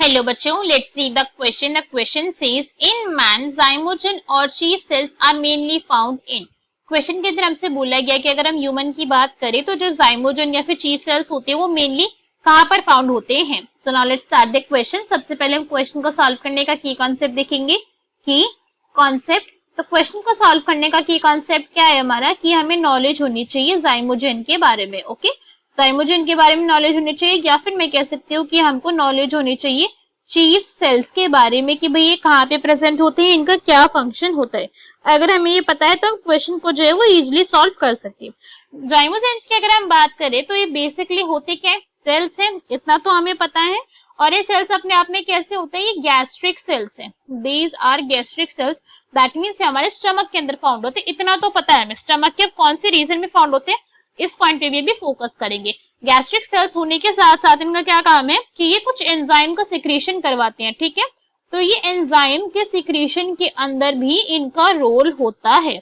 Hello बच्चों, let's see the question. The question says in man zymogen और chief cells are mainly found in. Question के अंदर हमसे बोला गया कि अगर हम ह्यूमन की बात करें तो जो जाइमोजन या फिर चीफ सेल्स होते हैं वो मेनली कहाँ पर फाउंड होते हैं. So now let's start the question. सबसे पहले हम क्वेश्चन को सॉल्व करने का की कॉन्सेप्ट देखेंगे. की कॉन्सेप्ट, तो क्वेश्चन को सॉल्व करने का की कॉन्सेप्ट क्या है हमारा कि हमें नॉलेज होनी चाहिए जाइमोजन के बारे में. ओके, जाइमोजन के बारे में नॉलेज होनी चाहिए, या फिर मैं कह सकती हूँ कि हमको नॉलेज होनी चाहिए चीफ सेल्स के बारे में कि भाई ये कहाँ पे प्रेजेंट होते हैं, इनका क्या फंक्शन होता है. अगर हमें ये पता है तो हम क्वेश्चन को जो है वो इजिली सॉल्व कर सकते हैं. जाइमोजेंस की अगर हम बात करें तो ये बेसिकली होते क्या है, सेल्स हैं, इतना तो हमें पता है. और ये सेल्स अपने आप में कैसे होते हैं, ये गैस्ट्रिक सेल्स हैं. These are gastric cells, that means हमारे स्टमक के अंदर फाउंड होते हैं. इतना तो पता है हमें. स्टमक के कौन से रीजन में फाउंड होते हैं इस पॉइंट पे भी फोकस करेंगे. गैस्ट्रिक सेल्स होने के साथ साथ इनका क्या काम है कि ये कुछ एंजाइम का सिक्रीशन करवाते हैं. ठीक है, तो ये एंजाइम के सिक्रीशन के अंदर भी इनका रोल होता है.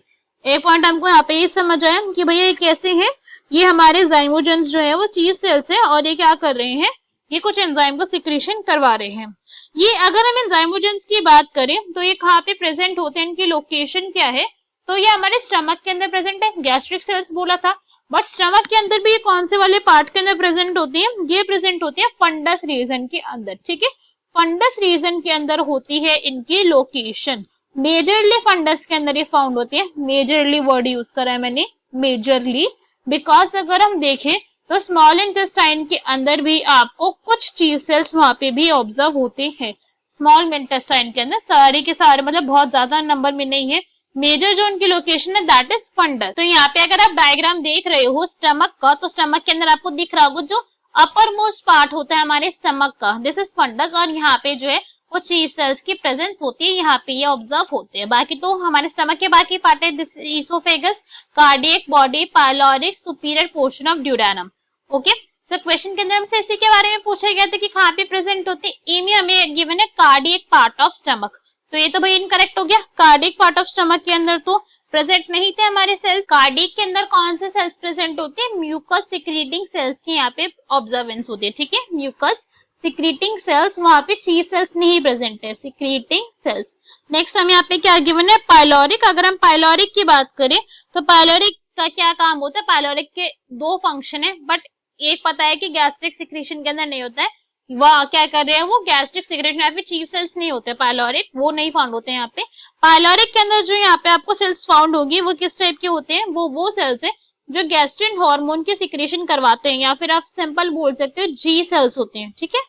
एक पॉइंट हमको यहाँ पे ये समझ आया कि भैया ये कैसे है, ये हमारे जाइमोजेंस जो है वो चीफ सेल्स है और ये क्या कर रहे हैं, ये कुछ एंजाइम का सिक्रीशन करवा रहे हैं. ये अगर हम एंजाइमोजेंस की बात करें तो ये कहाँ पे प्रेजेंट होते हैं, इनकी लोकेशन क्या है, तो ये हमारे स्टमक के अंदर प्रेजेंट है. गैस्ट्रिक सेल्स बोला था, बट स्टमक के अंदर भी कौन से वाले पार्ट के अंदर प्रेजेंट होती है, ये प्रेजेंट होती है फंडस रीजन के अंदर. ठीक है, फंडस रीजन के अंदर होती है इनकी लोकेशन. मेजरली फंडस के अंदर ये फाउंड होती है. मेजरली वर्ड यूज करा है मैंने, मेजरली, बिकॉज अगर हम देखें तो स्मॉल इंटेस्टाइन के अंदर भी आपको कुछ चीफ सेल्स वहां पे भी ऑब्जर्व होते हैं. स्मॉल इंटेस्टाइन के अंदर सारे के सारे, मतलब बहुत ज्यादा नंबर में नहीं है. मेजर जो उनकी लोकेशन है दैट इज फंडस. तो यहाँ पे अगर आप डायग्राम देख रहे हो स्टमक का, तो स्टमक के अंदर आपको दिख रहा होगा जो अपर मोस्ट पार्ट होता है हमारे स्टमक का, दिस इज फंडस. और यहाँ पे जो है वो चीफ सेल्स की प्रेजेंस होती है, यहाँ पे ये ऑब्जर्व होते हैं. बाकी तो हमारे स्टमक के बाकी पार्ट है, this oesophagus, cardiac, body, pyloric, superior portion of duodenum. Okay, तो क्वेश्चन के अंदर हमसे इसी के बारे में पूछा गया था कि कहाँ पे प्रेजेंट होते हैं. ए में हमें गिवन है कार्डियक पार्ट ऑफ स्टमक, तो ये तो भाई इनकरेक्ट हो गया. कार्डिक पार्ट ऑफ स्टमक के अंदर तो प्रेजेंट नहीं थे हमारे सेल्स. कार्डिक के अंदर कौन से सेल्स प्रेजेंट होते हैं, म्यूकस सिक्रीटिंग सेल्स की यहाँ पे ऑब्जर्वेंस होती है. ठीक है, म्यूकस सिक्रीटिंग सेल्स, वहां पे चीफ सेल्स नहीं प्रेजेंट है, सिक्रीटिंग सेल्स. नेक्स्ट हम यहाँ पे क्या गिवन है, पाइलोरिक. अगर हम पाइलोरिक की बात करें तो पाइलोरिक का क्या काम होता है, पाइलोरिक के दो फंक्शन है, बट एक पता है कि गैस्ट्रिक सिक्रीशन के अंदर नहीं होता है. वह क्या कर रहे हैं, वो गैस्ट्रिक सिक्रेशन, यहाँ पे चीफ सेल्स नहीं होते पाइलोरिक, वो नहीं फाउंड होते हैं यहाँ पे. पाइलोरिक के अंदर जो यहाँ पे आपको सेल्स फाउंड होगी वो किस टाइप के होते हैं, वो सेल्स है जो गैस्ट्रिन हार्मोन की सिक्रेशन करवाते हैं, या फिर आप सिंपल बोल सकते हो जी सेल्स होते हैं. ठीक है,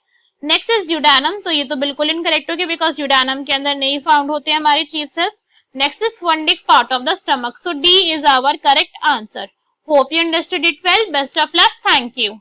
नेक्स्ट इज ड्यूडेनम. तो ये तो बिल्कुल इनकरेक्ट हो गया बिकॉज ड्यूडेनम के अंदर नहीं फाउंड होते हैं हमारे chief cells. Next is fundic part of the stomach. So D is our correct answer. Hope you understood it well. Best of luck. Thank you.